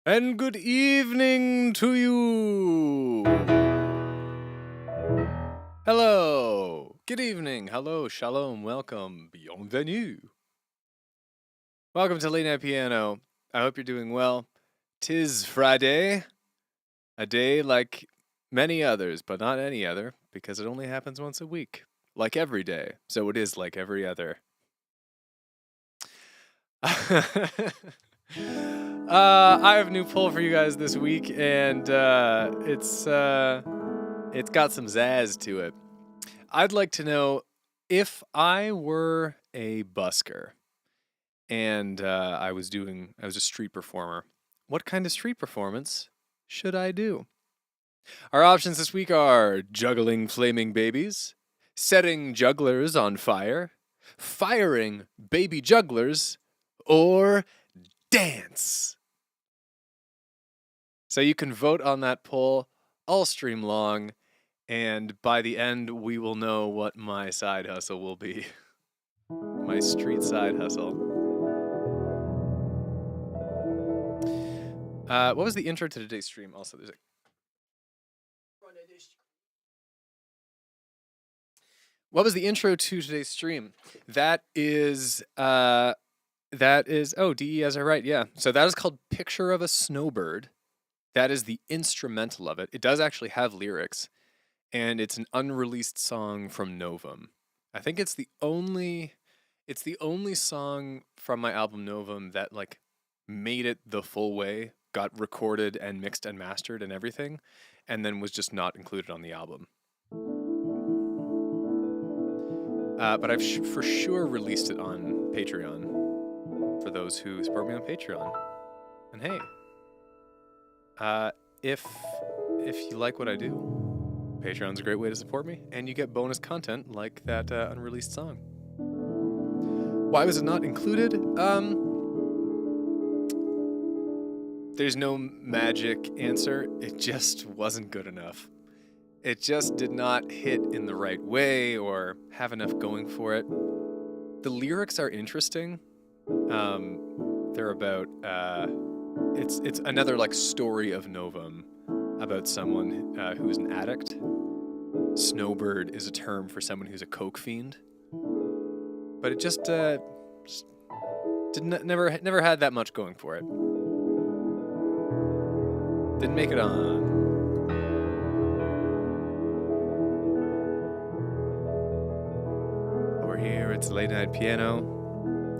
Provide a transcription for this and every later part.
And good evening to you. Hello. Good evening. Hello. Shalom. Welcome. Bienvenue. Welcome to Late Night Piano. I hope you're doing well. 'Tis Friday. A day like many others, but not any other, because it only happens once a week. Like every day. So it is like every other. I have a new poll for you guys this week, and it's got some zazz to it. I'd like to know, if I were a busker and I was a street performer, what kind of street performance should I do? Our options this week are juggling flaming babies, setting jugglers on fire, firing baby jugglers, or dance. So you can vote on that poll all stream long, and by the end we will know what my side hustle will be. My street side hustle. What was the intro to today's stream? Also, there's what was the intro to today's stream? That is oh, DE, right, yeah. So that is called Picture of a Snowbird. That is the instrumental of it. It does actually have lyrics, and it's an unreleased song from Novum. I think it's the only song from my album Novum that like made it the full way, got recorded and mixed and mastered and everything, and then was just not included on the album. But I've for sure released it on Patreon for those who support me on Patreon. And hey, if you like what I do, Patreon's a great way to support me, and you get bonus content like that unreleased song. Why was it not included? There's no magic answer. It just wasn't good enough. It just did not hit in the right way or have enough going for it. The lyrics are interesting. They're about it's another like story of Novum about someone who's an addict. Snowbird is a term for someone who's a coke fiend. But it just never had that much going for it. Didn't make it on. Over here, it's Late Night Piano.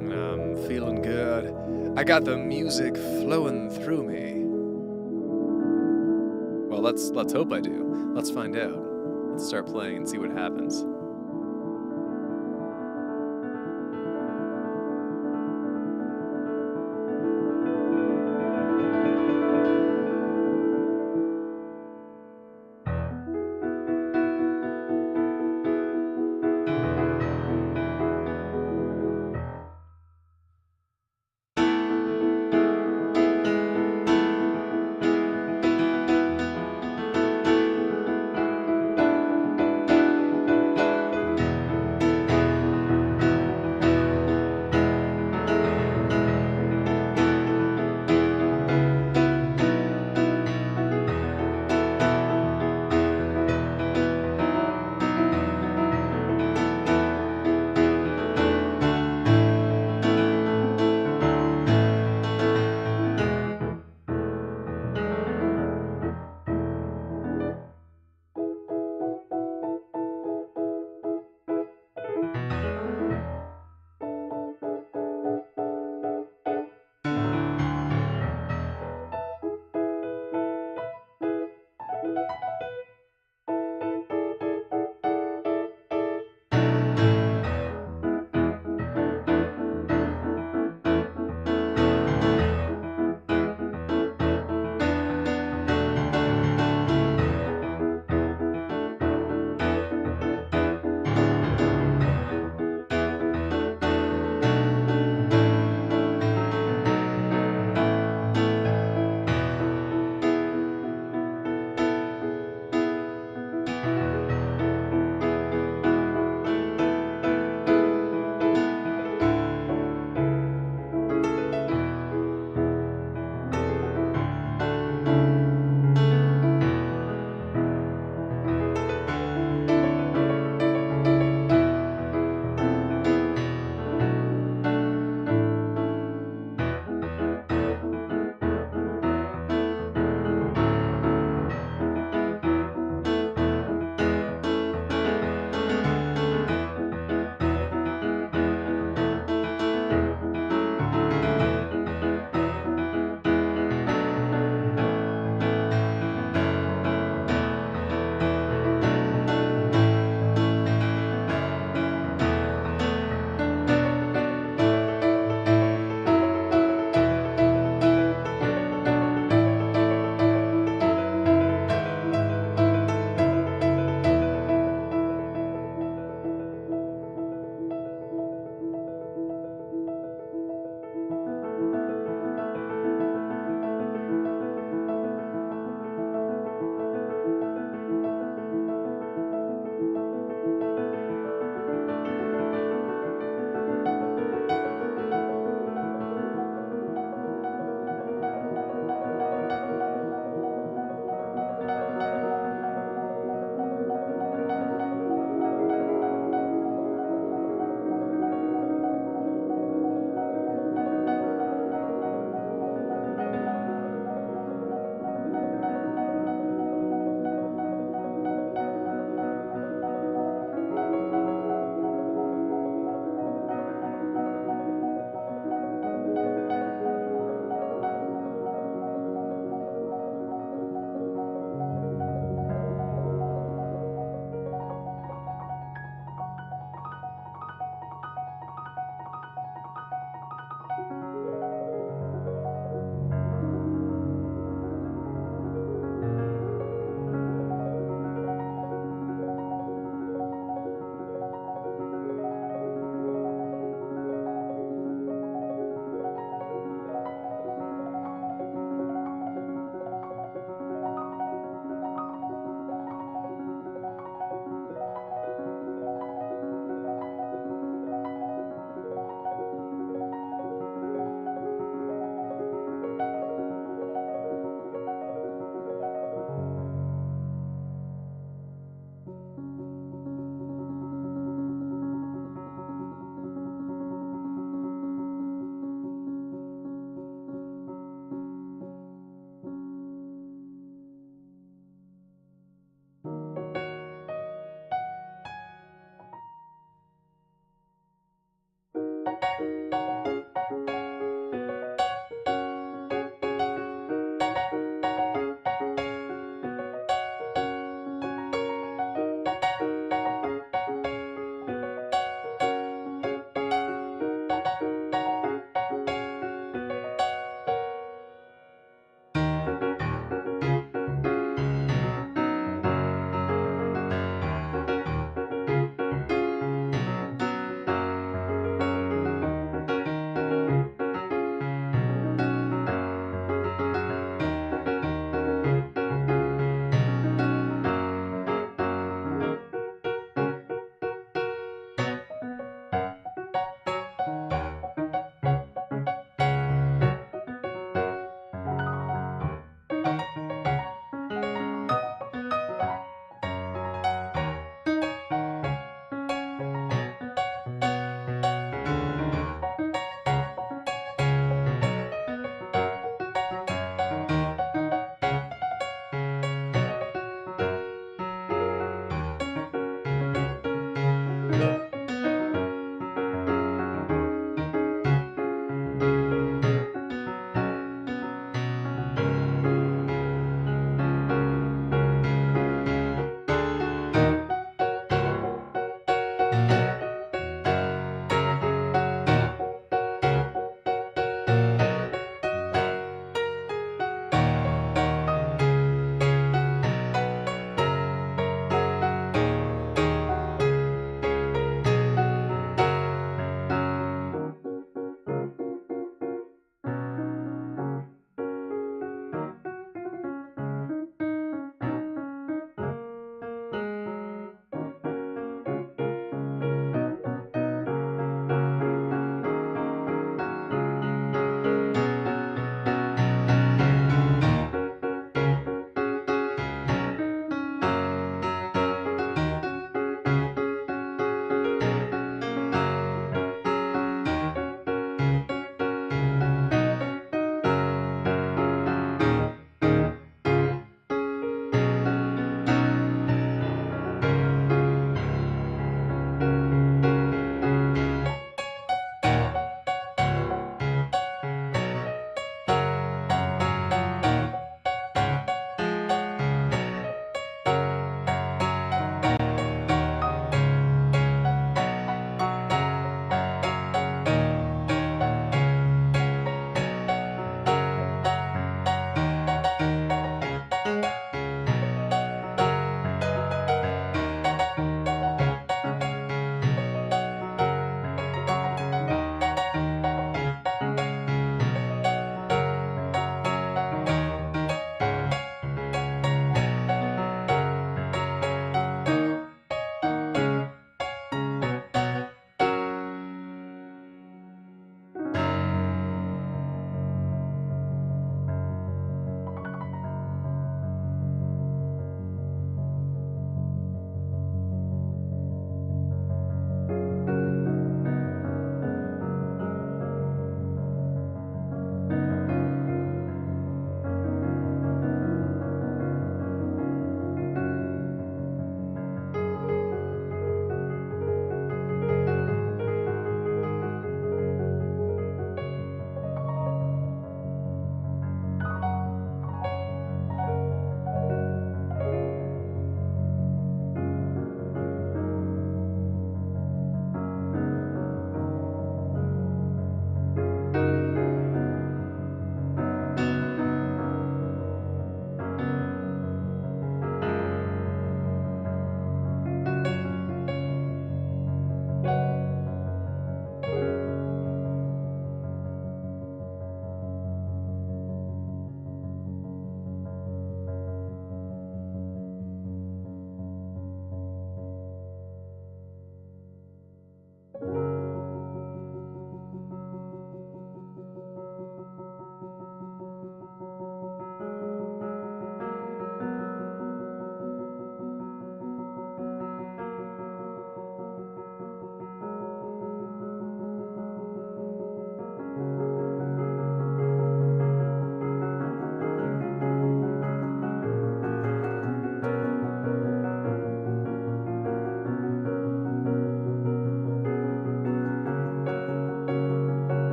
I'm feeling good. I got the music flowing through me. Well, let's hope I do. Let's find out. Let's start playing and see what happens.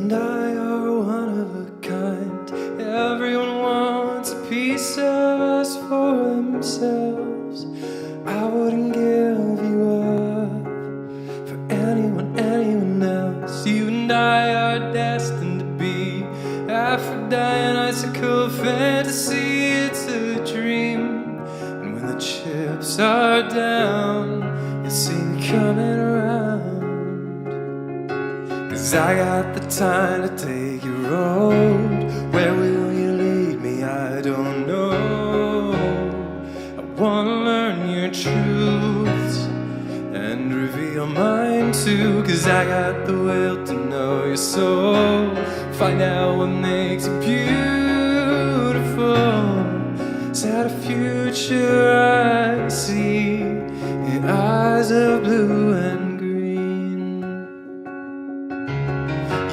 and I are one of a kind. Everyone wants a piece of us for themselves. I wouldn't give you up for anyone else. You and I are destined to be Aphrodite, an icicle fantasy. It's a dream, and when the chips are down, you'll see me coming around. 'Cause I got the time to take your road. Where will you lead me? I don't know. I wanna learn your truths and reveal mine too. 'Cause I got the will to know your soul. Find out what makes you beautiful. Is that a future I see in eyes of blue and green?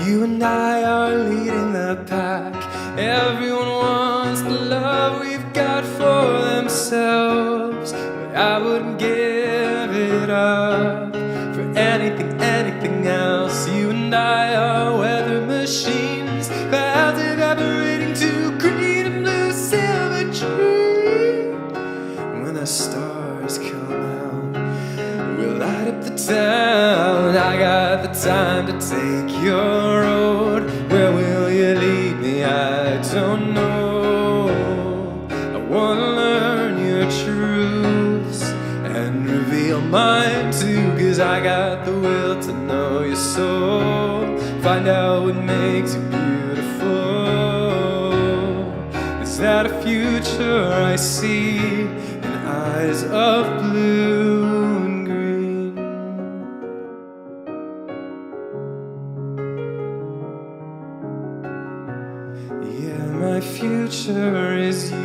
You and I are leading the pack. Everyone wants the love we've got for themselves, but I wouldn't give it up for anything else. You and I are weather machines, clouds evaporating to green and blue symmetry. When the stars come out, we'll light up the town. I got the time to take your road. Where will you lead me? I don't know. I wanna learn your truths and reveal mine too. 'Cause I got the will to know your soul. Find out what makes you beautiful. Is that a future I see in eyes of blue and green? Yeah, my future is you.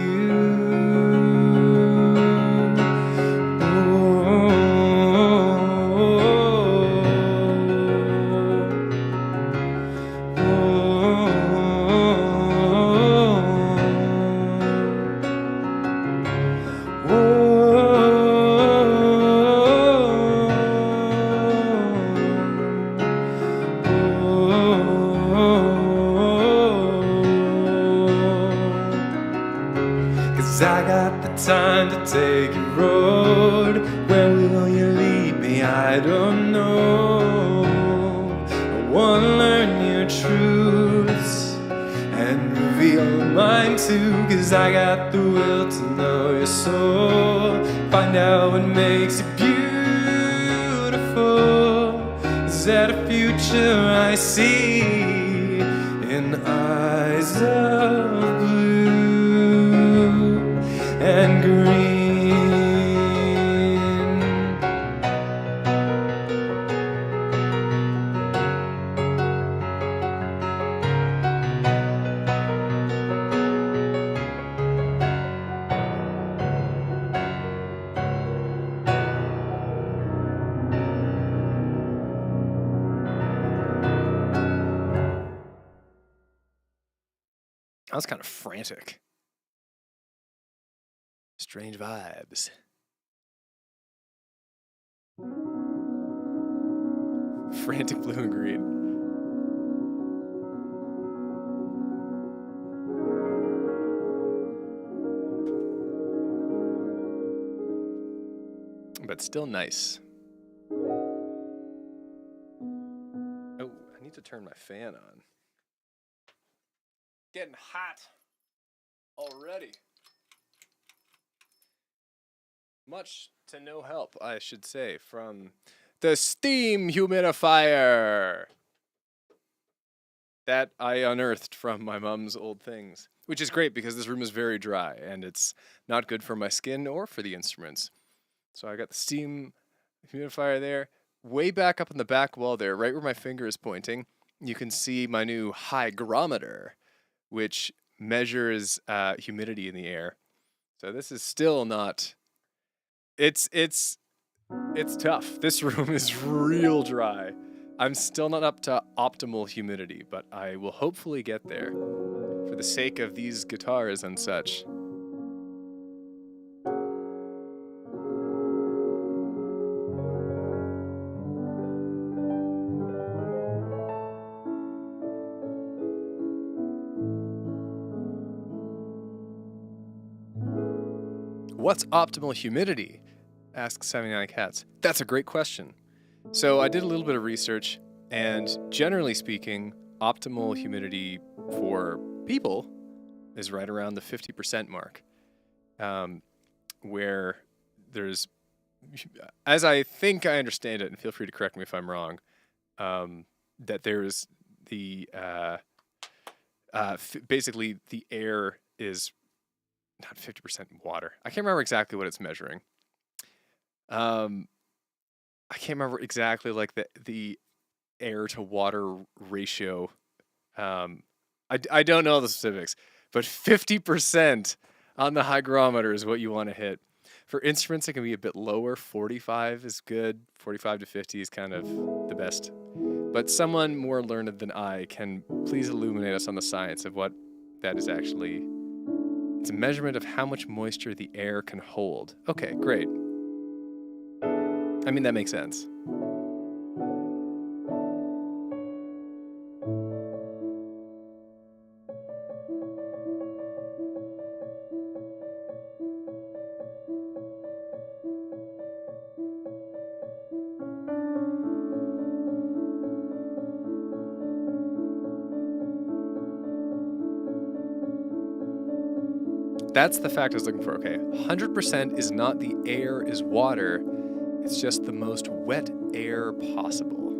Cause I got the time to take your road. Where will you lead me? I don't know. I wanna learn your truths and reveal mine too. 'Cause I got the will to know your soul. Find out what makes you beautiful. Is that a future I see in eyes of blue and green? That was kind of frantic. Strange vibes. Frantic blue and green. But still nice. Oh, I need to turn my fan on. Getting hot already. Much to no help, I should say, from the steam humidifier that I unearthed from my mom's old things, which is great because this room is very dry and it's not good for my skin or for the instruments. So I got the steam humidifier there. Way back up on the back wall there, right where my finger is pointing, you can see my new hygrometer, which measures humidity in the air. So this is still not. It's tough. This room is real dry. I'm still not up to optimal humidity, but I will hopefully get there for the sake of these guitars and such. What's optimal humidity? Asks 79 Cats. That's a great question. So I did a little bit of research, and generally speaking, optimal humidity for people is right around the 50% mark, where there's, as I think I understand it, and feel free to correct me if I'm wrong, that there's the basically the air is not 50% water. I can't remember exactly what it's measuring. I can't remember exactly like the air to water ratio. I don't know the specifics, but 50% on the hygrometer is what you want to hit. For instruments, it can be a bit lower. 45 is good. 45 to 50 is kind of the best. But someone more learned than I can please illuminate us on the science of what that is actually. It's a measurement of how much moisture the air can hold. Okay, great. I mean, that makes sense. That's the fact I was looking for. Okay, 100% is not the air is water. It's just the most wet air possible.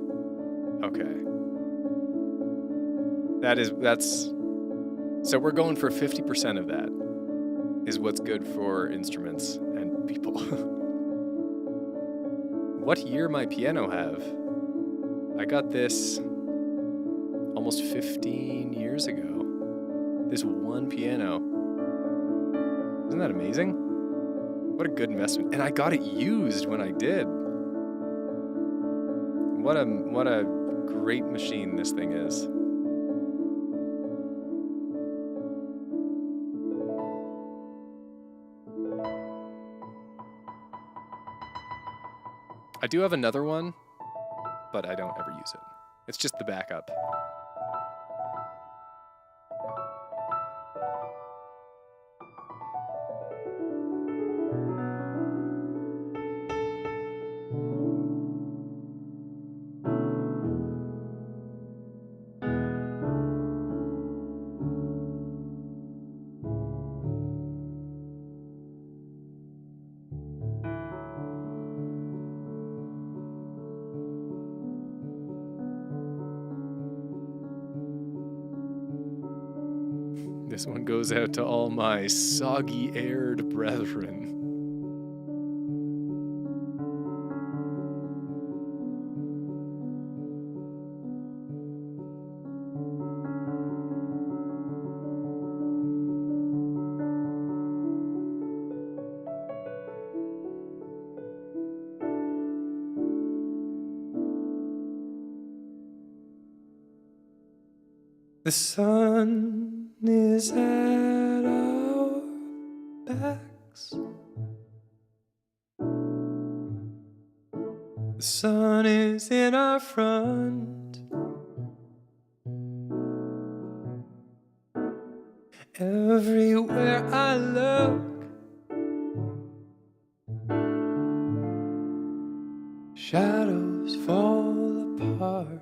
Okay. That's... So we're going for 50% of that is what's good for instruments and people. What year my piano have? I got this almost 15 years ago. This one piano. Isn't that amazing? What a good investment. And I got it used when I did. What a great machine this thing is. I do have another one, but I don't ever use it. It's just the backup. This one goes out to all my soggy-aired brethren. The sun is at our backs. The sun is in our front. Everywhere I look, shadows fall apart.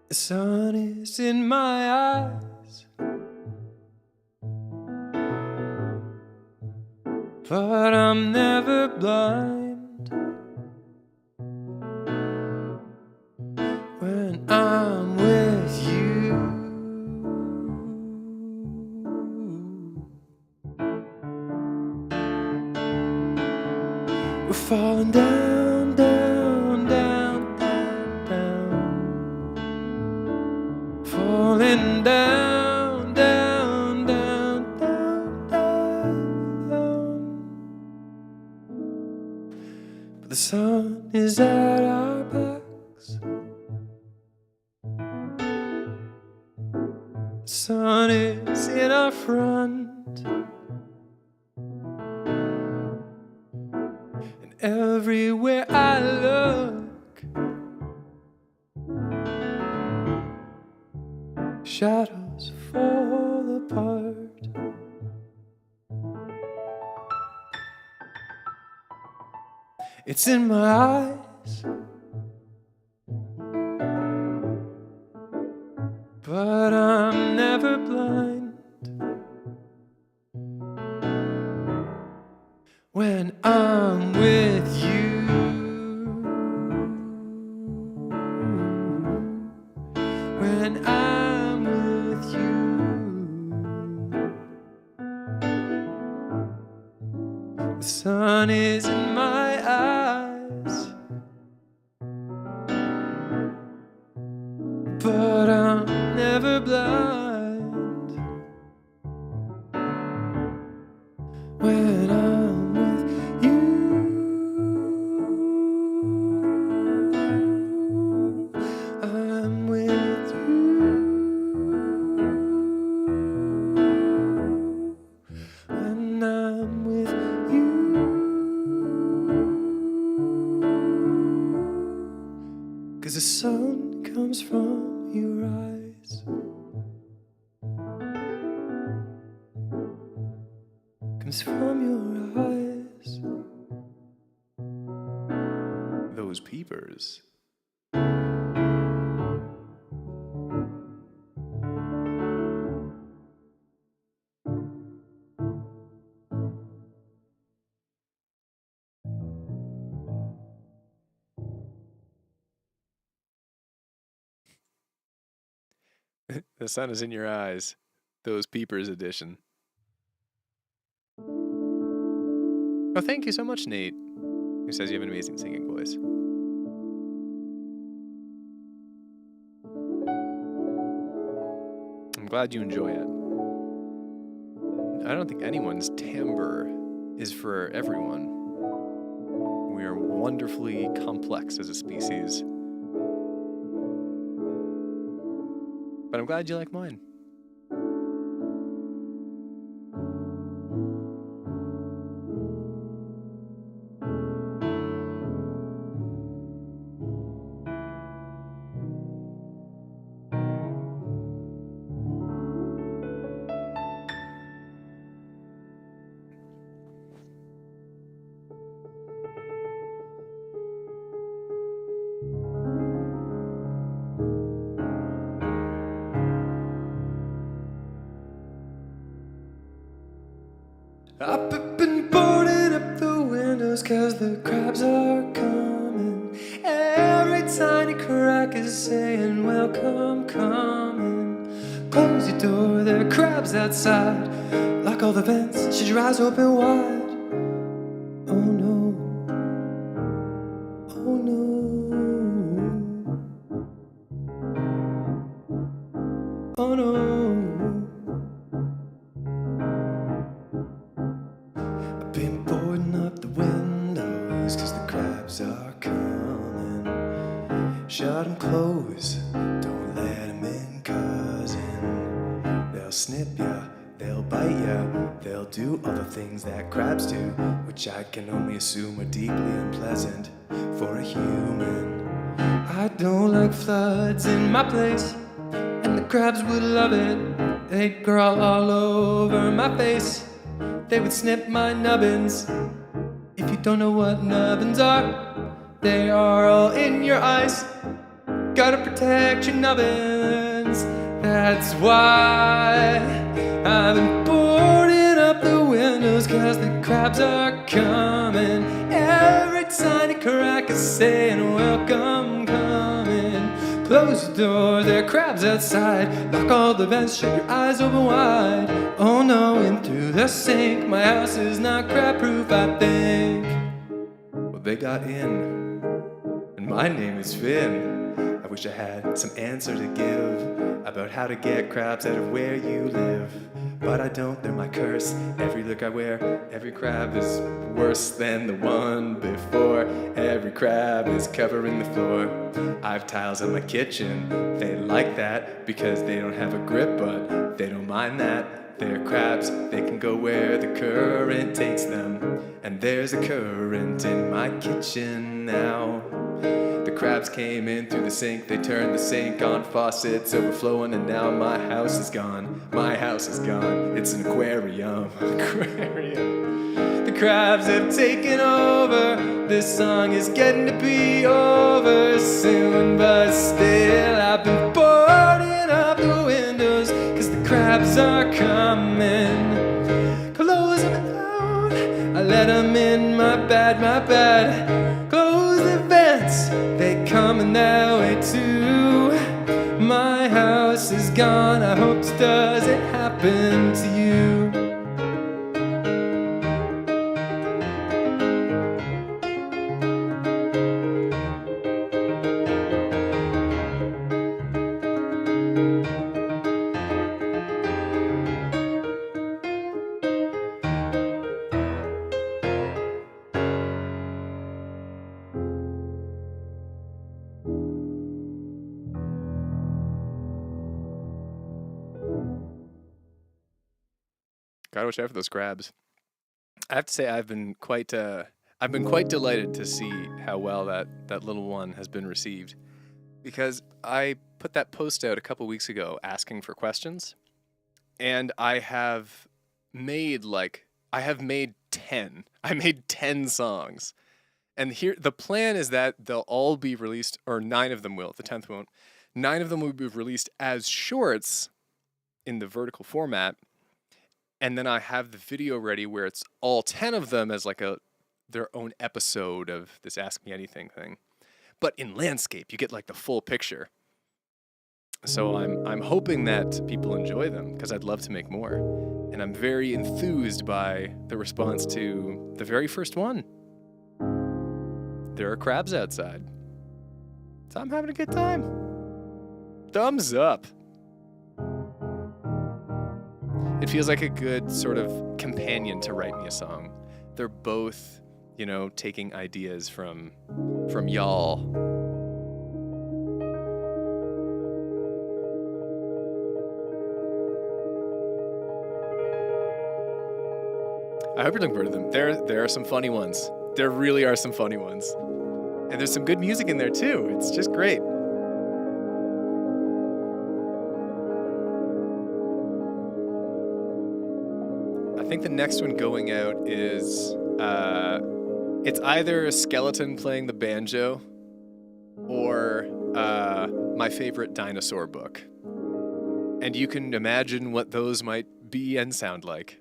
The sun is in my eyes, but I'm never blind. When I'm with you, we're falling down, down, down, down, down. Falling down, down, down, down, down. But the sun is at our backs. The sun is in our front. And everywhere I look, shadows fall apart. It's in my eyes, but I'm never blind. When I'm with you, when I'm with you, the sun is in my eyes, but I'm never blind. When I'm with you, I'm with you. When I'm with you, 'cause the sun comes from your eyes, comes from your eyes. Those peepers. The sun is in your eyes. Those peepers edition. Oh, thank you so much, Nate, who says you have an amazing singing voice. I'm glad you enjoy it. I don't think anyone's timbre is for everyone. We are wonderfully complex as a species. But I'm glad you like mine. I've been boarding up the windows 'cause the crabs are coming. Every tiny crack is saying welcome, coming. Close your door, there are crabs outside. Lock all the vents, shut your eyes open wide. Oh no, oh no, oh no. I've been boarding up the windows 'cause the crabs are coming. Shut 'em close, don't let 'em in, cousin. They'll snip ya, they'll bite ya, they'll do all the things that crabs do, which I can only assume are deeply unpleasant for a human. I don't like floods in my place, and the crabs would love it. They'd crawl all over my face, they would snip my nubbins. If you don't know what nubbins are, they are all in your eyes. Gotta protect your nubbins. That's why I've been boarding up the windows, 'cause the crabs are coming. Every tiny crack is saying welcome, coming. Close your doors, there are crabs outside. Lock all the vents, shut your eyes open wide. Oh no, in through the sink. My house is not crab proof, I think. Well, they got in, and my name is Finn. I wish I had some answer to give about how to get crabs out of where you live, but I don't, they're my curse. Every look I wear, every crab is worse than the one before. Every crab is covering the floor. I've tiles in my kitchen, they like that because they don't have a grip, but they don't mind that. They're crabs, they can go where the current takes them, and there's a current in my kitchen now. The crabs came in through the sink. They turned the sink on, faucets overflowing, and now my house is gone. My house is gone. It's an aquarium. Aquarium. The crabs have taken over. This song is getting to be over soon, but still I've been boarding up the windows, 'cause the crabs are coming. Close them down. I let them in, my bad, my bad. Close the vents, they coming that way too. My house is gone, I hope this doesn't happen to you. Gotta watch out for those crabs. I have to say I've been quite delighted to see how well that little one has been received, because I put that post out a couple weeks ago asking for questions, and I have made 10. I made 10 songs. And here the plan is that they'll all be released, or 9 of them will, the 10th won't. 9 of them will be released as shorts in the vertical format. And then I have the video ready where it's all 10 of them as like their own episode of this Ask Me Anything thing. But in landscape, you get like the full picture. So I'm hoping that people enjoy them, because I'd love to make more. And I'm very enthused by the response to the very first one. There are crabs outside. So I'm having a good time. Thumbs up. It feels like a good sort of companion to write me a song. They're both, taking ideas from y'all. I hope you're looking forward to them. There are some funny ones. There really are some funny ones. And there's some good music in there too. It's just great. I think the next one going out is it's either a skeleton playing the banjo or my favorite dinosaur book. And you can imagine what those might be and sound like.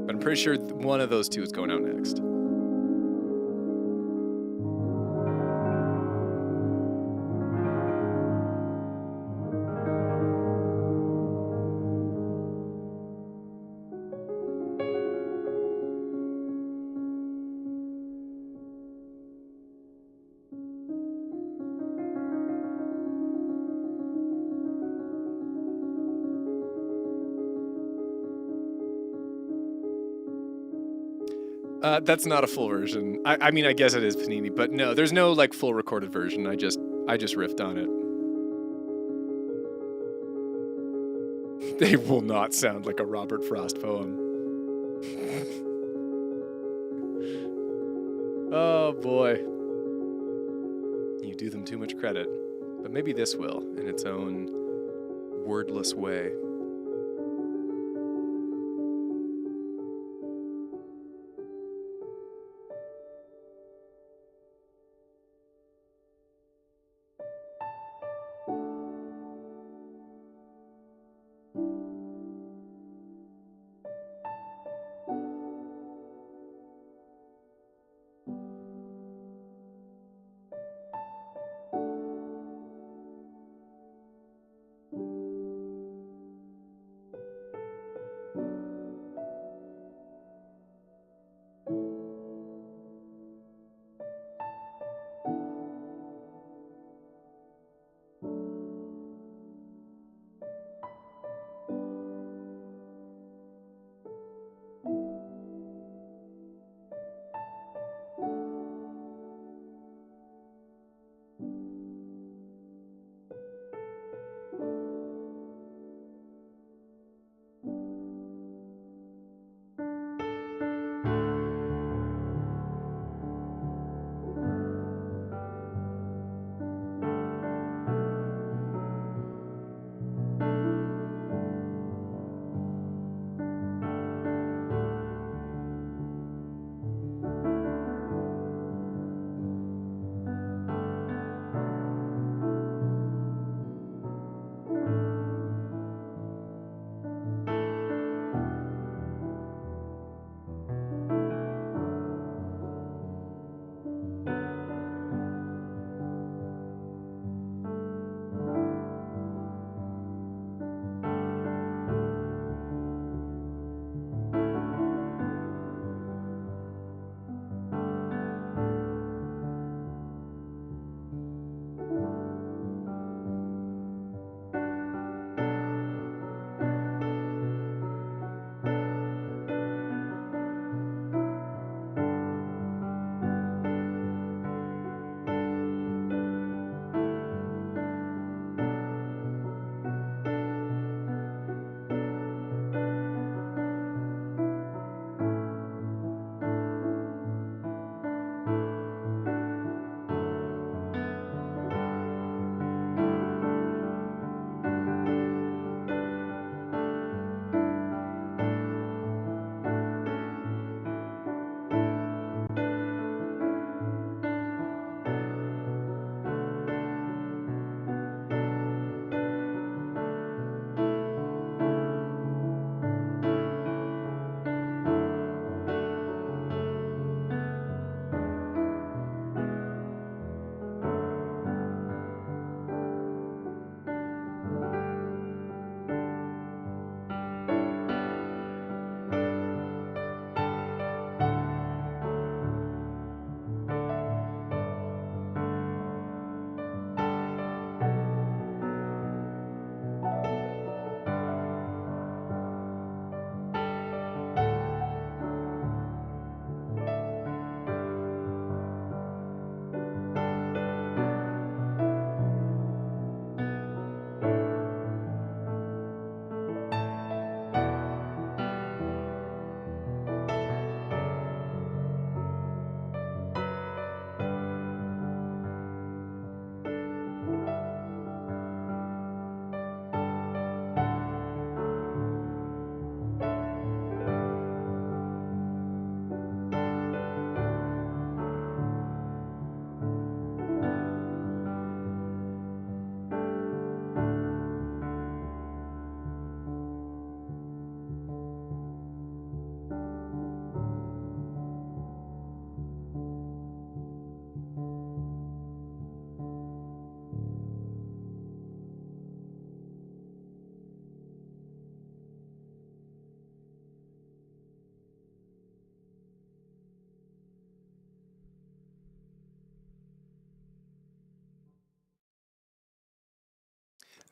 But I'm pretty sure one of those two is going out next. That's not a full version. I mean, I guess it is Panini, but no, there's no like full recorded version. I just riffed on it. They will not sound like a Robert Frost poem. Oh boy. You do them too much credit. But maybe this will, in its own wordless way.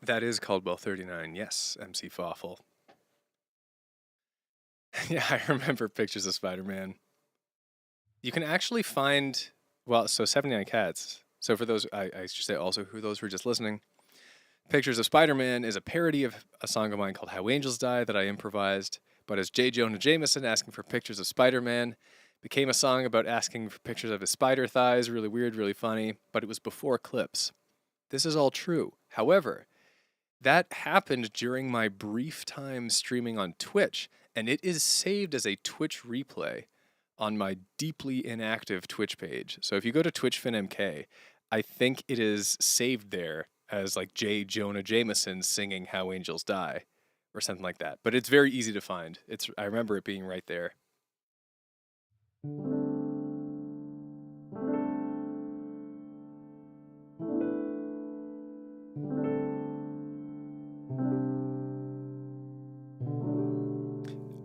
That is Caldwell 39. Yes, MC Fawful. Yeah, I remember Pictures of Spider-Man. You can actually find, well, so 79 Cats. So for those, I should say also who those who are just listening, Pictures of Spider-Man is a parody of a song of mine called How Angels Die that I improvised, but as J. Jonah Jameson asking for pictures of Spider-Man became a song about asking for pictures of his spider thighs, really weird, really funny, but it was before clips. This is all true. However, that happened during my brief time streaming on Twitch, and it is saved as a Twitch replay on my deeply inactive Twitch page. So if you go to TwitchFinMK, I think it is saved there as like J. Jonah Jameson singing How Angels Die or something like that. But it's very easy to find. I remember it being right there.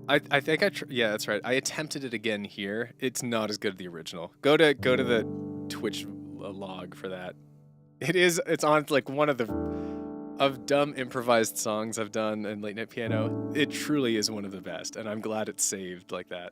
I think yeah, that's right. I attempted it again here. It's not as good as the original. Go to the Twitch log for that. It's on like one of dumb improvised songs I've done in late night piano. It truly is one of the best, and I'm glad it's saved like that.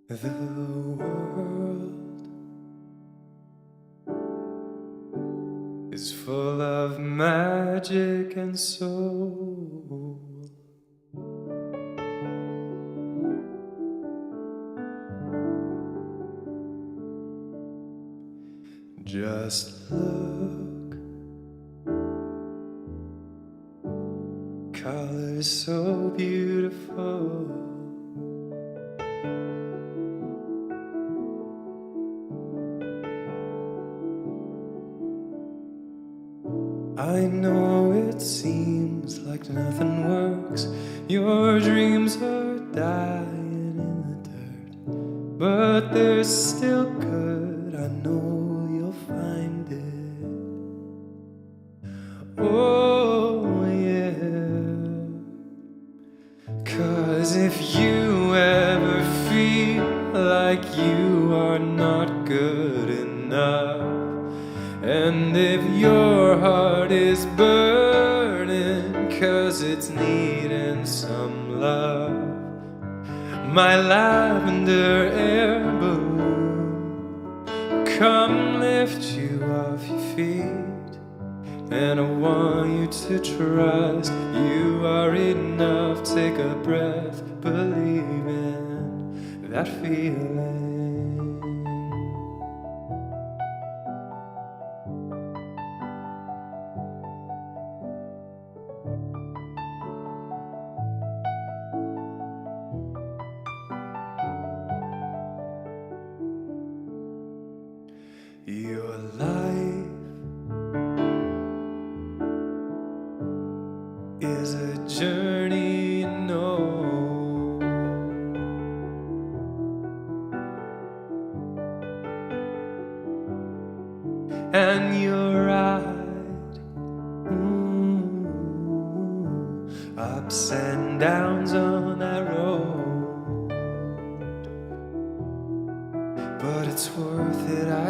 The world is full of magic and soul. Just look, colors so beautiful. I know it seems like nothing works. Your dreams are dying in the dirt, but they're still good. I know you'll find it. Oh yeah. 'Cause if you ever feel like you are not good enough, and if your heart is burning 'cause it's needing some love, my lavender air balloon come lift you off your feet. And I want you to trust you are enough. Take a breath, believe in that feeling. Your life is a journey, you know, and you're right. Ups and downs on that road, but it's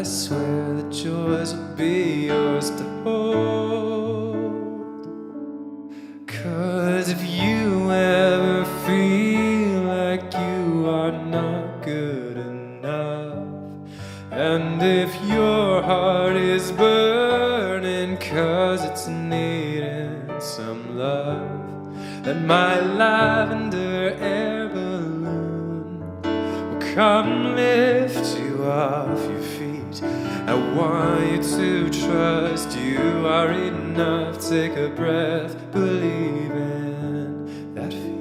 swear the joys will be yours to hold. 'Cause if you ever feel like you are not good enough, and if your heart is burning 'cause it's needing some love, then my lavender air balloon will come lift you off your feet. I want you to trust you are enough. Take a breath, believe in that feeling.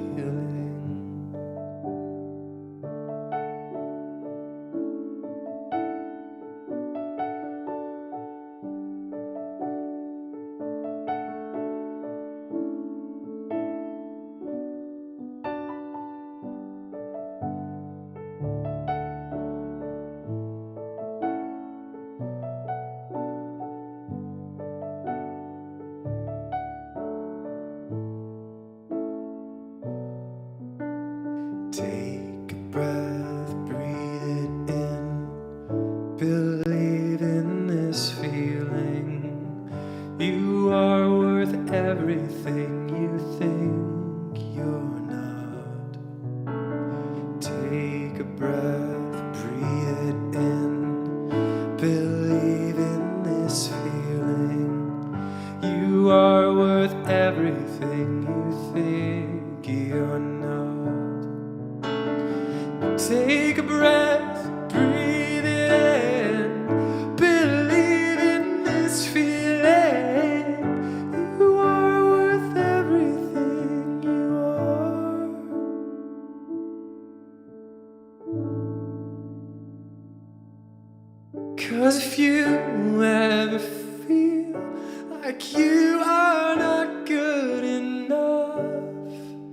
Take a breath, breathe it in, believe in this feeling. You are worth everything you think you're not. Take a breath, breathe it in, believe in this feeling. You are worth everything you think you're not. Take a breath, breathe it in, believe in this feeling. You are worth everything you are. 'Cause if you ever feel like you are not good enough,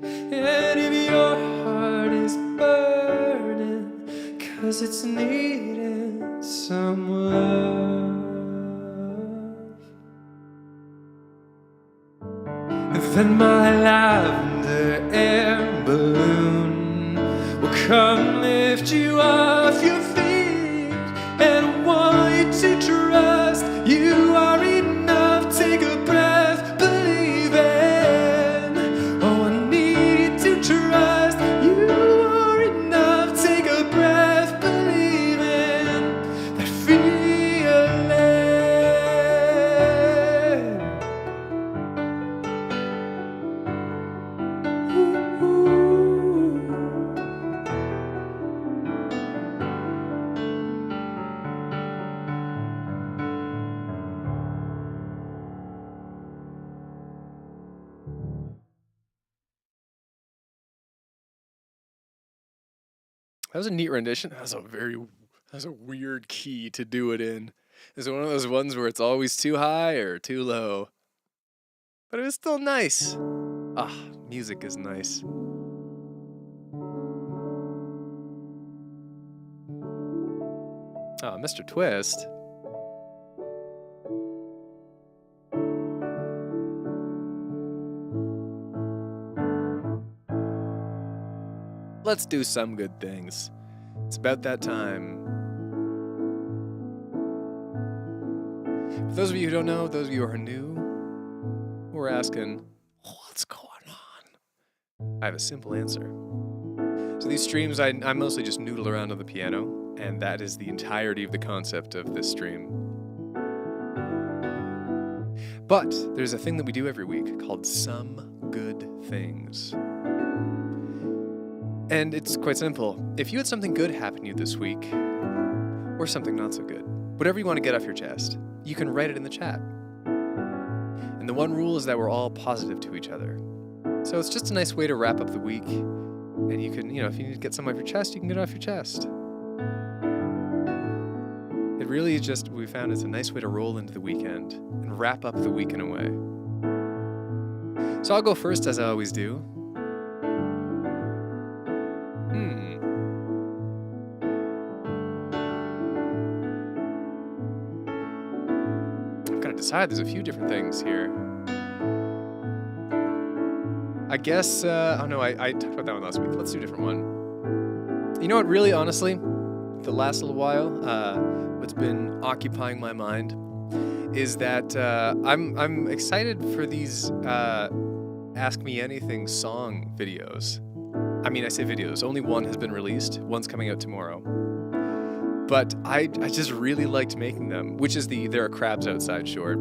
and if your heart is burning 'cause it's needing some love, then my lavender air balloon will come lift you off your feet. And I want you to trust you are enough. Take a breath, believe in. Oh, I need you to trust you are enough. Take a breath, believe in that feeling. Ooh. That was a neat rendition. That was a weird key to do it in. It's one of those ones where it's always too high or too low. But it was still nice. Ah, music is nice. Ah, Mr. Twist. Let's do some good things. It's about that time. For those of you who don't know, those of you who are new, we're asking, what's going on? I have a simple answer. So these streams, I mostly just noodle around on the piano, and that is the entirety of the concept of this stream. But there's a thing that we do every week called Some Good Things. And it's quite simple. If you had something good happen to you this week, or something not so good, whatever you want to get off your chest, you can write it in the chat. And the one rule is that we're all positive to each other. So it's just a nice way to wrap up the week. And you can, if you need to get something off your chest, you can get it off your chest. It really is just, we found it's a nice way to roll into the weekend and wrap up the week in a way. So I'll go first, as I always do. There's a few different things here. I guess, oh no, I talked about that one last week. Let's do a different one. You know what, really, honestly, the last little while, what's been occupying my mind is that I'm excited for these Ask Me Anything song videos. I mean, I say videos. Only one has been released. One's coming out tomorrow. But I just really liked making them, which is the There Are Crabs Outside short.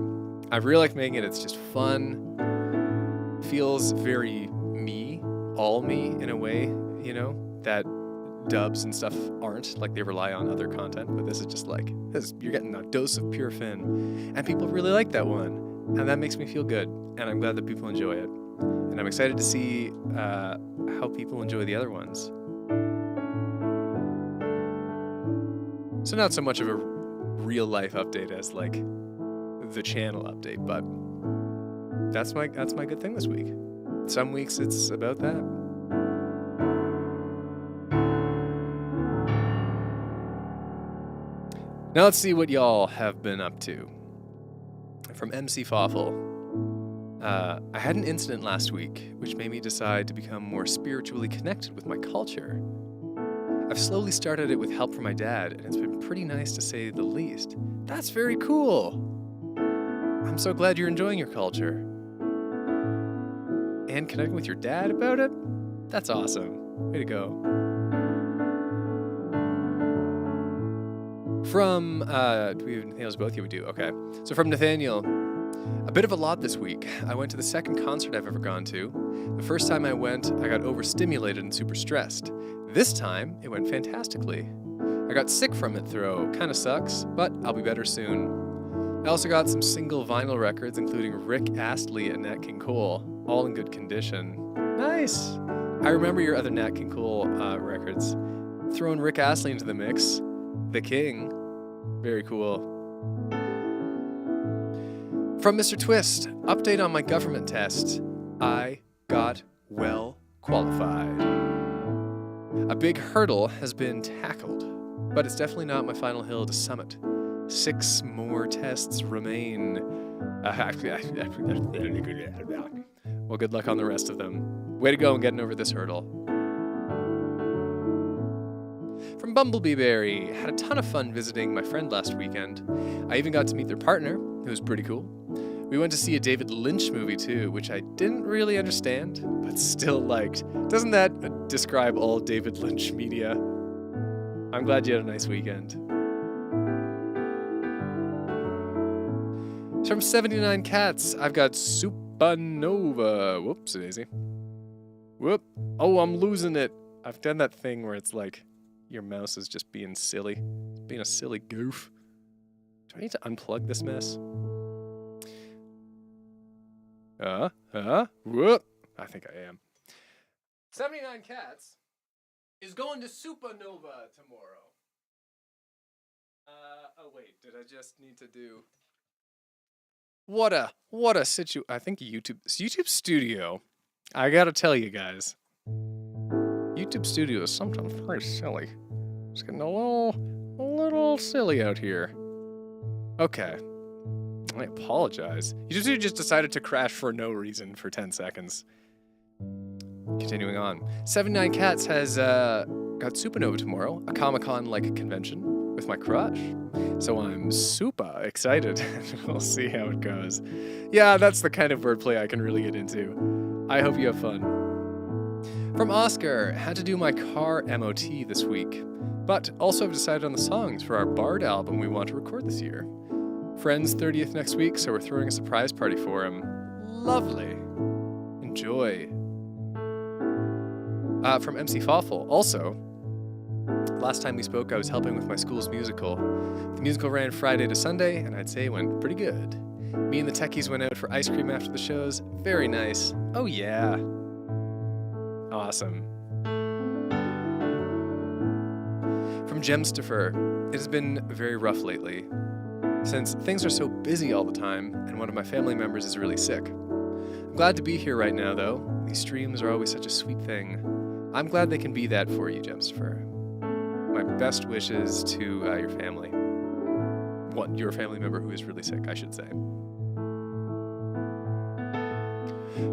I really liked making it. It's just fun. Feels very me, all me in a way, you know, that dubs and stuff aren't. Like, they rely on other content, but this is just like, you're getting a dose of pure Finn. And people really like that one. And that makes me feel good. And I'm glad that people enjoy it. And I'm excited to see how people enjoy the other ones. So not so much of a real life update as like the channel update, but that's my good thing this week. Some weeks it's about that. Now let's see what y'all have been up to. From MC Fawful. I had an incident last week which made me decide to become more spiritually connected with my culture. I've slowly started it with help from my dad, and it's been pretty nice to say the least. That's very cool! I'm so glad you're enjoying your culture. And connecting with your dad about it? That's awesome. Way to go. From, do we have anything else both of you would do? Okay. So from Nathaniel, a bit of a lot this week. I went to the second concert I've ever gone to. The first time I went, I got overstimulated and super stressed. This time, it went fantastically. I got sick from it though, kinda sucks, but I'll be better soon. I also got some single vinyl records, including Rick Astley and Nat King Cole, all in good condition. Nice! I remember your other Nat King Cole records. Throwing Rick Astley into the mix. The King. Very cool. From Mr. Twist, update on my government test. I got well qualified. A big hurdle has been tackled, but it's definitely not my final hill to summit. 6 more tests remain. Well, good luck on the rest of them. Way to go in getting over this hurdle. From Bumblebee Berry, had a ton of fun visiting my friend last weekend. I even got to meet their partner, who was pretty cool. We went to see a David Lynch movie too, which I didn't really understand, but still liked. Doesn't that describe all David Lynch media? I'm glad you had a nice weekend. From 79 Cats, I've got Supernova. Whoops, daisy. Whoop. Oh, I'm losing it. I've done that thing where it's like your mouse is just being silly. Being a silly goof. Do I need to unplug this mess? Whoop. I think I am. 79 Cats is going to Supernova tomorrow. Oh wait, did I just need to do... What a I think YouTube Studio. I gotta tell you guys. YouTube Studio is sometimes very silly. It's getting a little silly out here. Okay. I apologize. YouTube Studio just decided to crash for no reason for 10 seconds. Continuing on. 79 Cats has got Supernova tomorrow, a Comic-Con-like convention with my crush. So I'm super excited. We'll see how it goes. Yeah, that's the kind of wordplay I can really get into. I hope you have fun. From Oscar, had to do my car MOT this week, but also have decided on the songs for our Bard album we want to record this year. Friend's 30th next week, so we're throwing a surprise party for him. Lovely. Enjoy. From MC Fawful, also, last time we spoke I was helping with my school's musical. The musical ran Friday to Sunday, and I'd say it went pretty good. Me and the techies went out for ice cream after the shows. Very nice. Oh yeah. Awesome. From Gemstifer, it has been very rough lately. Since things are so busy all the time, and one of my family members is really sick. I'm glad to be here right now, though. These streams are always such a sweet thing. I'm glad they can be that for you, Gemstifer. My best wishes to your family. Your family member who is really sick, I should say.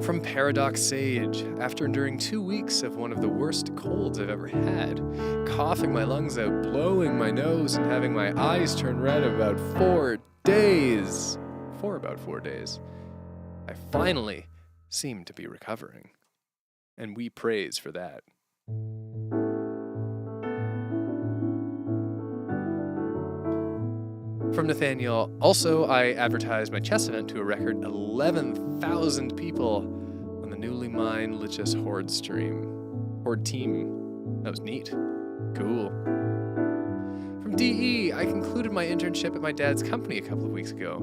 From Paradox Sage, after enduring 2 weeks of one of the worst colds I've ever had, coughing my lungs out, blowing my nose, and having my eyes turn red about 4 days. For about 4 days. I finally seem to be recovering. And we praise for that. From Nathaniel, also I advertised my chess event to a record 11,000 people on the newly mined Lichess Horde stream. Horde team. That was neat. Cool. From DE, I concluded my internship at my dad's company a couple of weeks ago.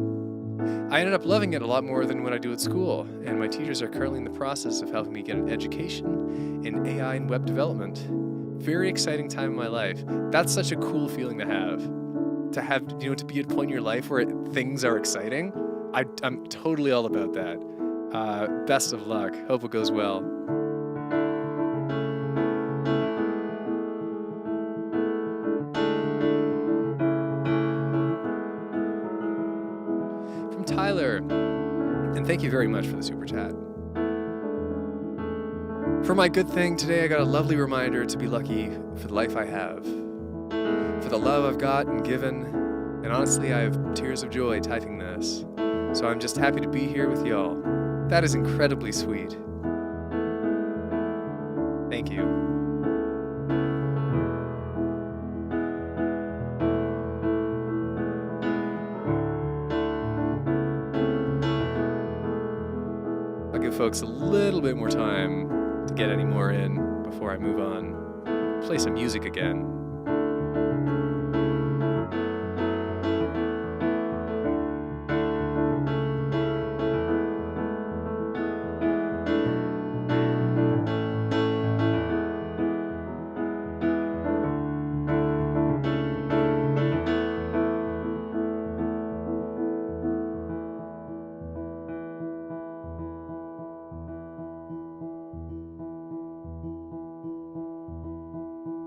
I ended up loving it a lot more than what I do at school, and my teachers are currently in the process of helping me get an education in AI and web development. Very exciting time in my life. That's such a cool feeling to have, to be at a point in your life where things are exciting. I'm totally all about that. Best of luck. Hope it goes well. From Tyler, and thank you very much for the super chat. For my good thing, today I got a lovely reminder to be lucky for the life I have. For the love I've got and given, and honestly, I have tears of joy typing this. So I'm just happy to be here with y'all. That is incredibly sweet. Thank you. I'll give folks a little bit more time to get any more in before I move on. Play some music again.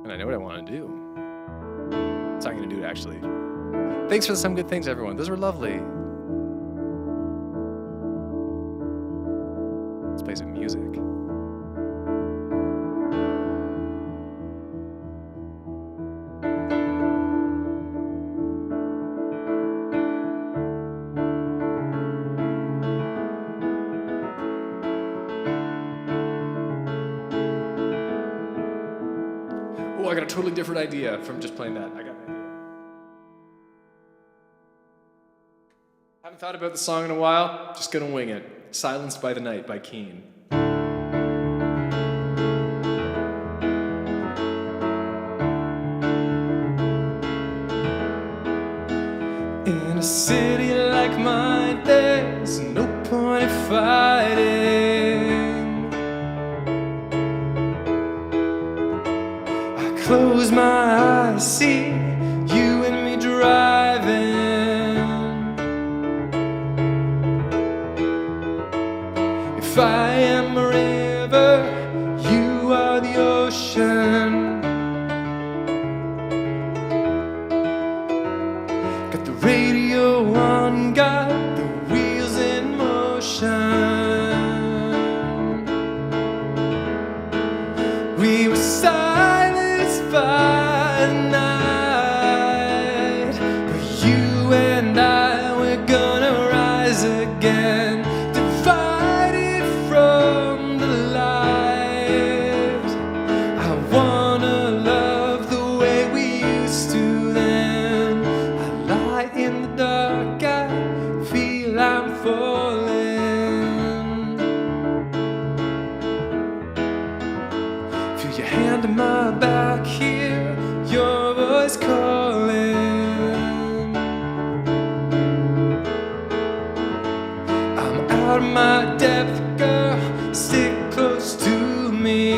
And I know what I want to do. So I'm going to do it, actually. Thanks for some good things, everyone. Those were lovely. Let's play some music. Oh, I got a totally different idea from just playing that. I got an idea. Haven't thought about the song in a while. Just gonna wing it. Silenced by the Night by Keane. In a city like mine, there's no point in fighting. I close my eyes, see you and me driving. If I am a river, you are the ocean. Got the radio on, got the wheels in motion. We were silenced by the night, but you and I, we're gonna rise again, divided from the light. I wanna love the way we used to then. I lie in the dark, I feel I'm falling. Feel your hand on my back, hear your voice calling. I'm out of my depth, girl, stick close to me.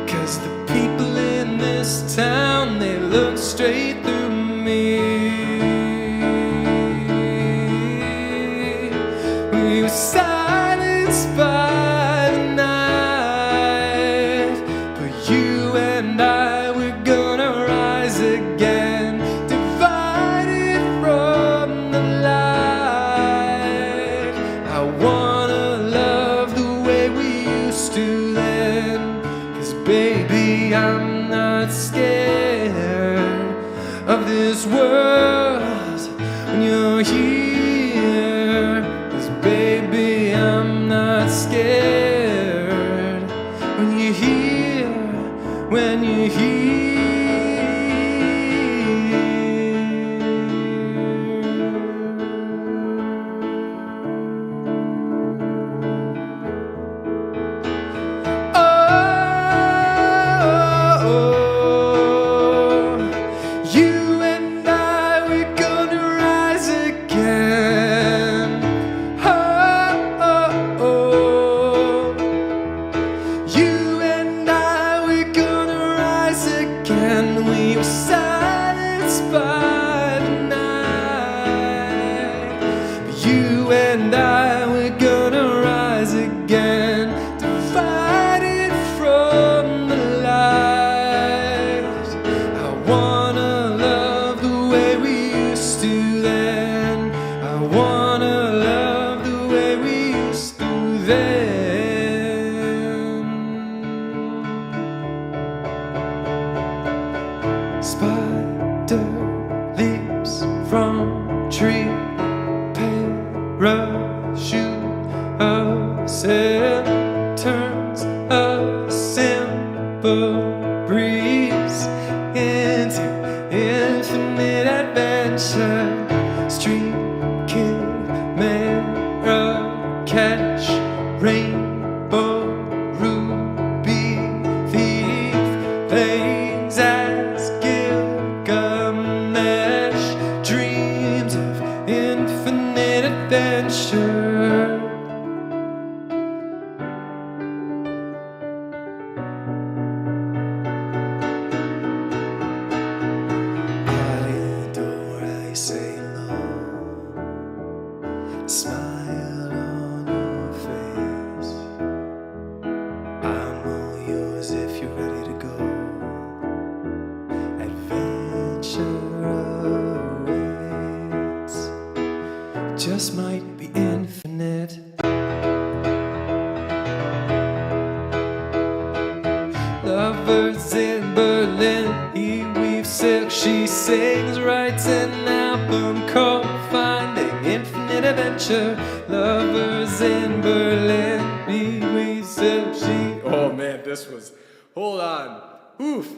'Cause the people in this town, they look straight through me. We were silenced by the night, but you and I, we're gonna rise again, divided from the light. not scared of this world when you're here. 'Cause baby, I'm not scared when you're here, when you're here. You and I, we're gonna rise again, divided from the light. I wanna love the way we used to then. I wanna love the way we used to then. Spider leaps from tree, parachute of sail, turns a simple breeze into infinite adventure. Street kid, Marrakesh, rainbow, ruby thief, plays as Gilgamesh, dreams of infinite adventure. I adore, I say hello, smile on your face. I'm all yours if you're ready to go. Adventure awaits, just might be infinite. Lovers in Berlin, he weaves silk, she sings, writes an album called Finding Infinite Adventure. Lovers in Berlin, he weaves silk, she... Oh man, this was, hold on. Oof.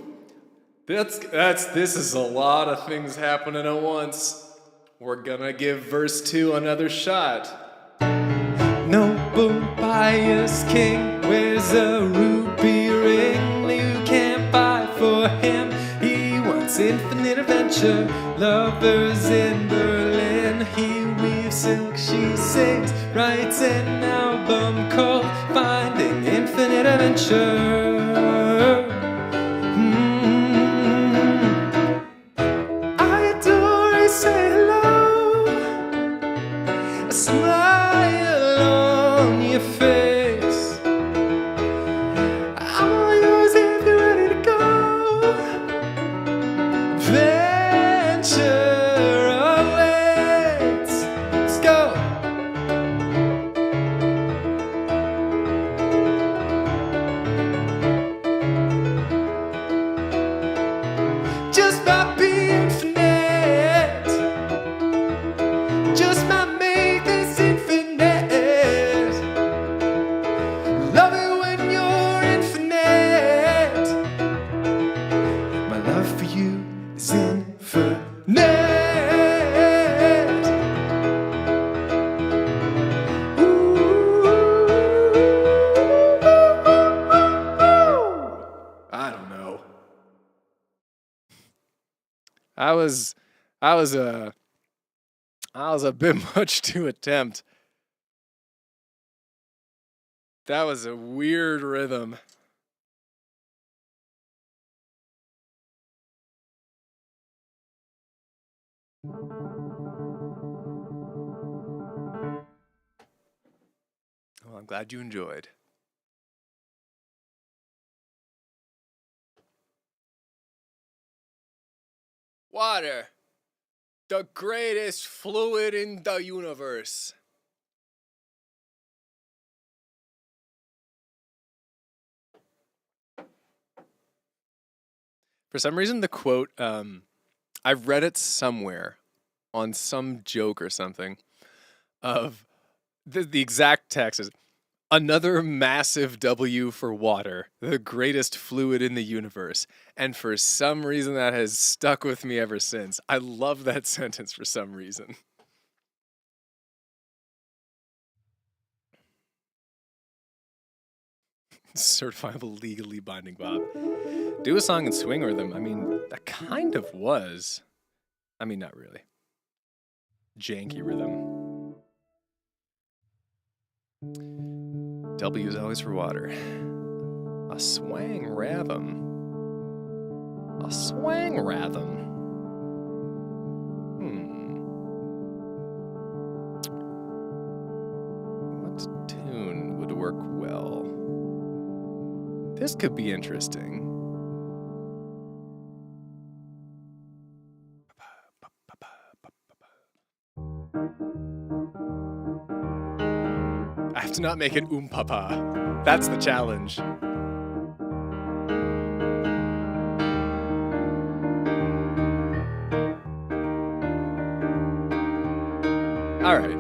This is a lot of things happening at once. We're gonna give verse 2 another shot. Noble, pious king wears a ruby ring you can't buy for him. He wants infinite adventure. Lovers in Berlin, he weaves silk, she sings, writes an album called Finding Infinite Adventure. I adore, I say hello, a smile on your face. I'm all yours if you're ready to go. Adventure awaits. Let's go. Just might be infinite, just might make this infinite. Love it when you're infinite. My love for you is infinite. I don't know. I was a bit much to attempt. That was a weird rhythm. Well, I'm glad you enjoyed. Water, the greatest fluid in the universe. For some reason, the quote, I've read it somewhere on some joke or something of the exact text is another massive W for water, the greatest fluid in the universe. And for some reason, that has stuck with me ever since. I love that sentence for some reason. Certifiable, legally binding Bob. Do a song in swing rhythm. I mean, that kind of was. I mean, not really. Janky rhythm. W is always for water. A swang rhythm. A swang rhythm. What tune would work well? This could be interesting. I have to not make it papa. That's the challenge. All right.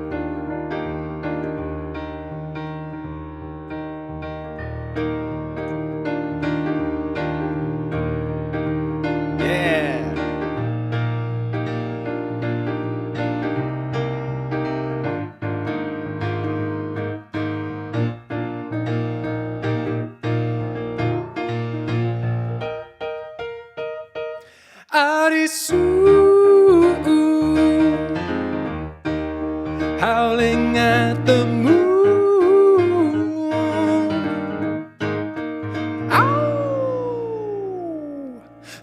Howling at the moon. Ow!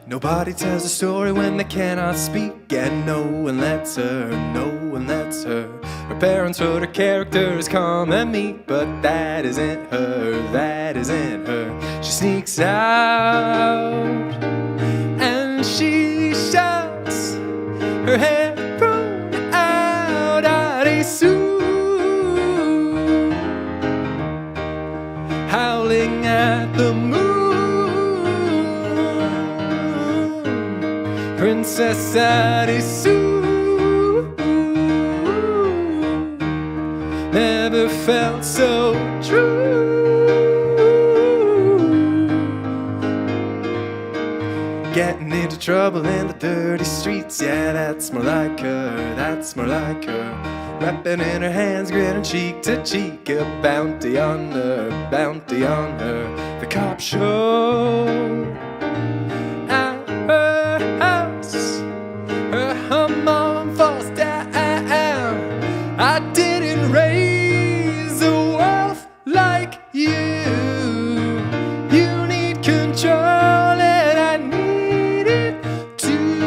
Nobody tells a story when they cannot speak, and no one lets her, no one lets her. Her parents wrote her characters calm and meek, but that isn't her, that isn't her. She sneaks out and she shouts, her hair thrown out, Arisu, howling at the moon, Princess Arisu. Never felt so true. Getting into trouble in the dirty streets, yeah, that's more like her, that's more like her. Rapping in her hands, grinning cheek to cheek, a bounty on her, bounty on her. The cops show at her house, her mom falls down. I didn't raise a wolf like you. You need control and I need it too.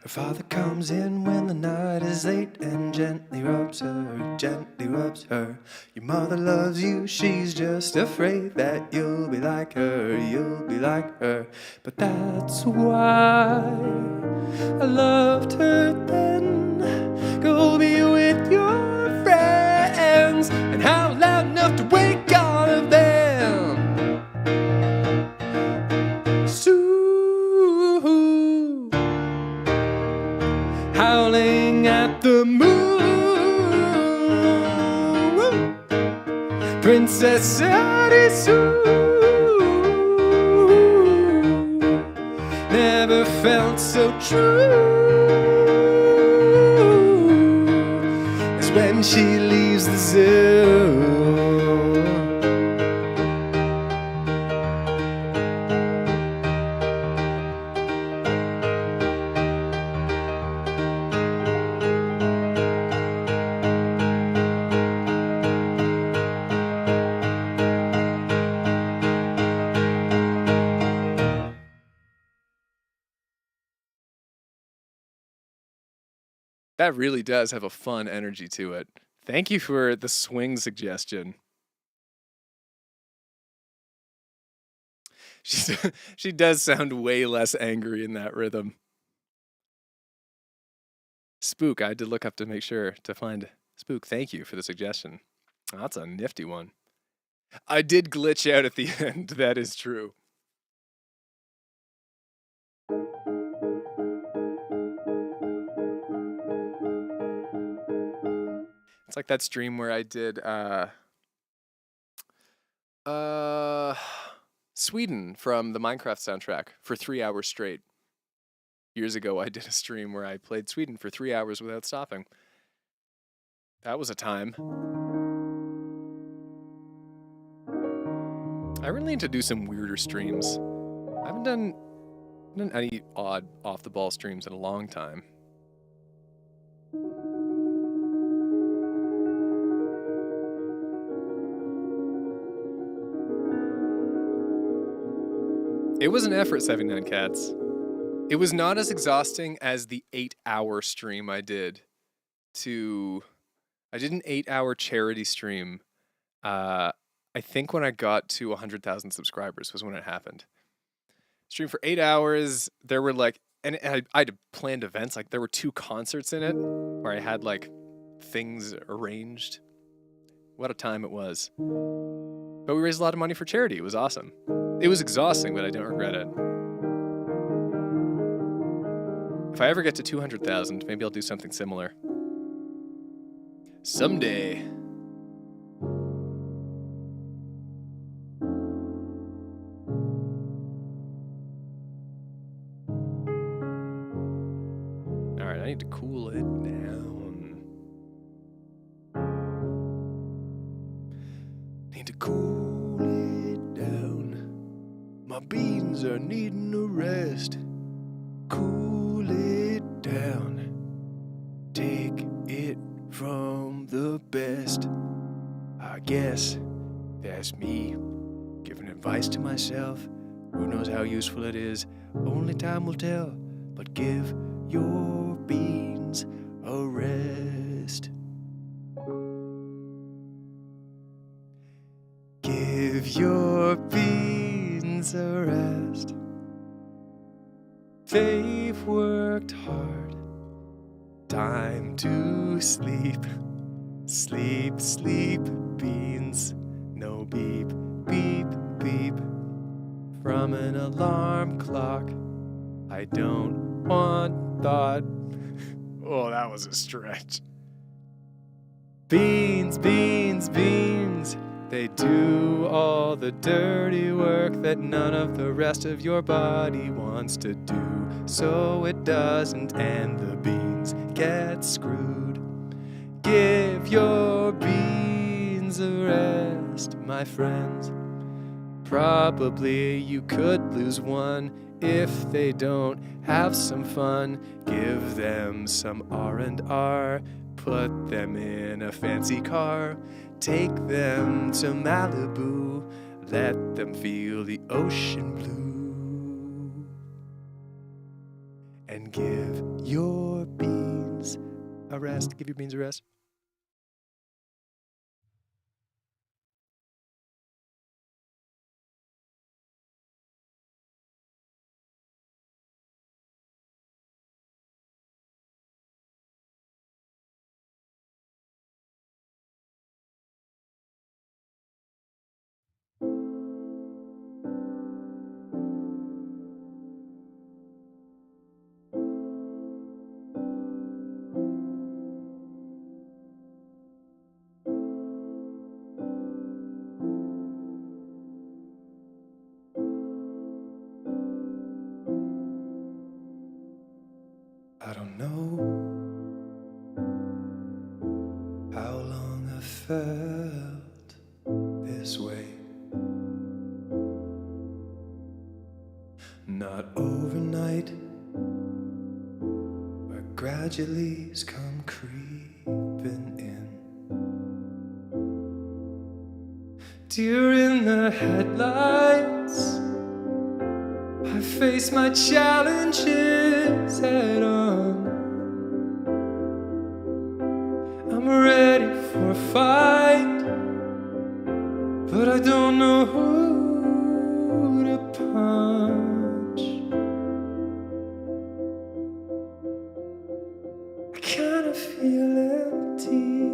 Her father comes in when the night is late and gently rubs her, gently rubs her. Your mother loves you, she's just afraid that you'll be like her, you'll be like her. But that's why I loved her then. Go be with your friends and howl loud enough to wake all of them. Sue, howling at the moon, Princess Arisu. Never felt so true as when she leaves the zoo. That really does have a fun energy to it. Thank you for the swing suggestion. She does sound way less angry in that rhythm. Spook, I had to look up to make sure to find Spook, thank you for the suggestion. That's a nifty one. I did glitch out at the end. That is true. It's like that stream where I did Sweden from the Minecraft soundtrack for 3 hours straight. Years ago, I did a stream where I played Sweden for 3 hours without stopping. That was a time. I really need to do some weirder streams. I haven't done any odd off-the-ball streams in a long time. It was an effort, 79 Cats. It was not as exhausting as the 8-hour stream I did. I did an 8-hour charity stream. I think when I got to 100,000 subscribers was when it happened. Stream for 8 hours. There were and I had planned events. Like there were 2 concerts in it where I had things arranged. What a time it was. But we raised a lot of money for charity. It was awesome. It was exhausting, but I don't regret it. If I ever get to 200,000, maybe I'll do something similar. Someday. Alright, I need to cool it down. Need to cool it down. My beans are needing a rest. Cool it down. Take it from the best. I guess that's me giving advice to myself. Who knows how useful it is? Only time will tell. But give your beans a rest. Give your beans a rest. They've worked hard. Time to sleep. Sleep, sleep, beans. No beep, beep, beep. From an alarm clock. I don't want thought. Oh, that was a stretch. Beans, beans, beans. They do all the dirty work that none of the rest of your body wants to do. So it doesn't, and the beans get screwed. Give your beans a rest, my friends. Probably you could lose one if they don't have some fun. Give them some R&R, put them in a fancy car. Take them to Malibu, let them feel the ocean blue. And give your beans a rest. Give your beans a rest. I don't know how long I felt this way. Not overnight, but gradually it's come creeping in. Deer in the headlights, I face my challenges head on. I'm ready for a fight, but I don't know who to punch. I kinda feel empty.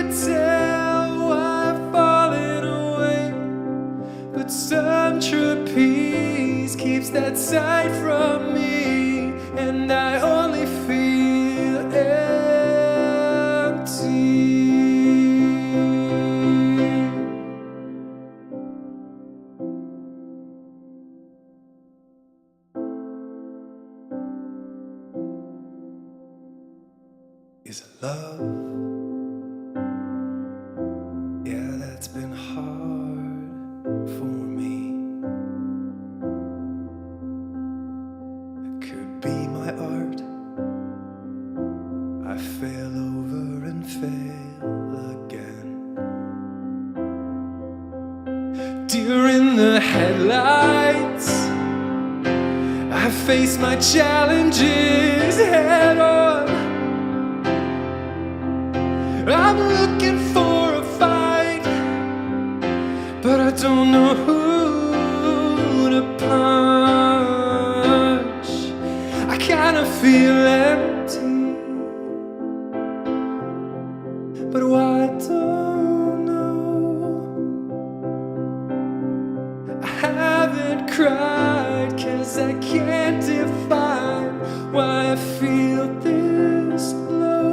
could tell I've fallen away, but some trapeze keeps that sight from me, and I only feel empty. Is it love? Yeah, that's been hard for me. It could be my art. I fail over and fail again. Deer in the headlights, I face my challenges head on. I'm looking for a fight, but I don't know who to punch. I kinda feel empty, but why I don't know. I haven't cried 'cause I can't define why I feel this low.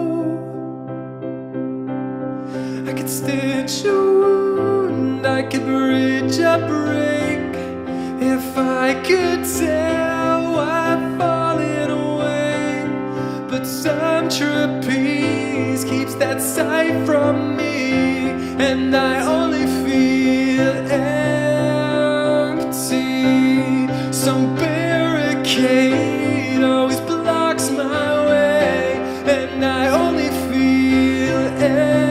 I could stitch a wound, I could bridge a break, if I could tell I've fallen away, but some trapeze keeps that sight from me, and I only feel empty. Some barricade always blocks my way, and I only feel empty.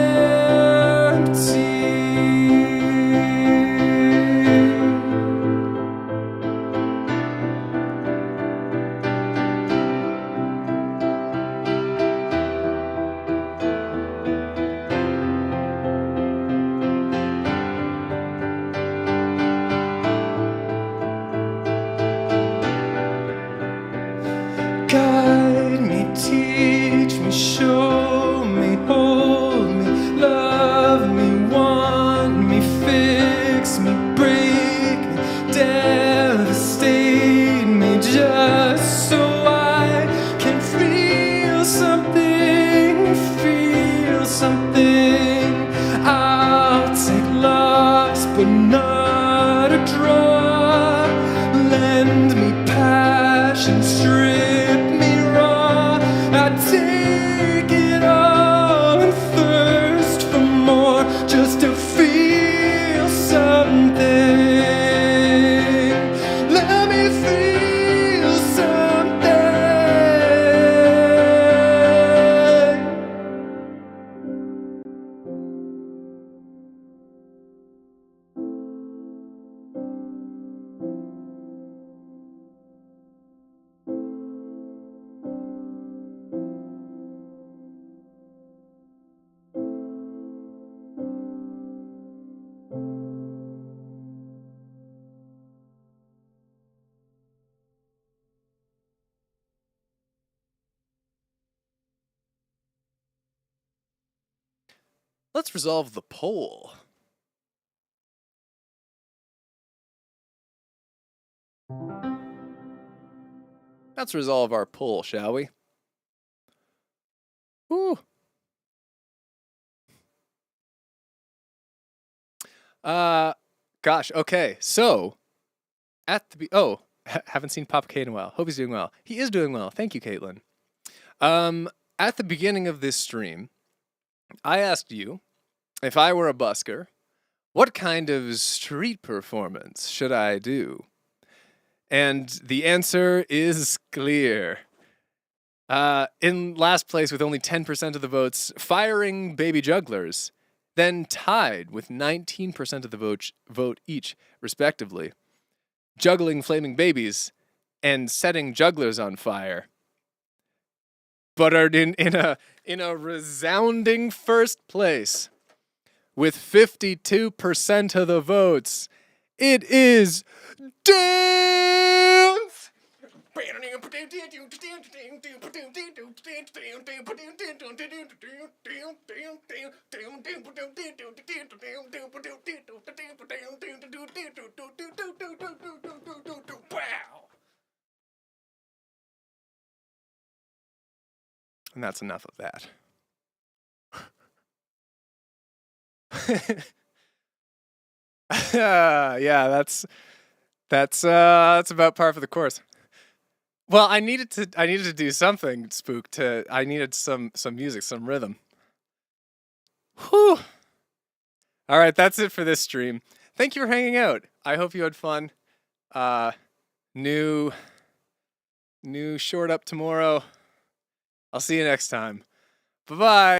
Guide me, teach me, show me, hold me, love me, want me, fix me, break me, devastate me, just so I can feel something, feel something. I'll take loss, but not a draw. Lend me passion, strip me raw. I take it all and thirst for more, just to feel something. Let me feel something. Let's resolve the poll. Let's resolve our poll, shall we? Woo. Gosh, okay. So, haven't seen Papa Kate in a while. Hope he's doing well. He is doing well. Thank you, Caitlin. At the beginning of this stream, I asked you, if I were a busker, what kind of street performance should I do? And the answer is clear. In last place with only 10% of the votes, firing baby jugglers, then tied with 19% of the vote each, respectively, juggling flaming babies and setting jugglers on fire. But are in a resounding first place with 52% of the votes. It is Dance And that's enough of that. Yeah, that's about par for the course. Well, I needed to do something, Spook. I needed some music, some rhythm. Whew. All right, that's it for this stream. Thank you for hanging out. I hope you had fun. New short up tomorrow. I'll see you next time. Bye-bye.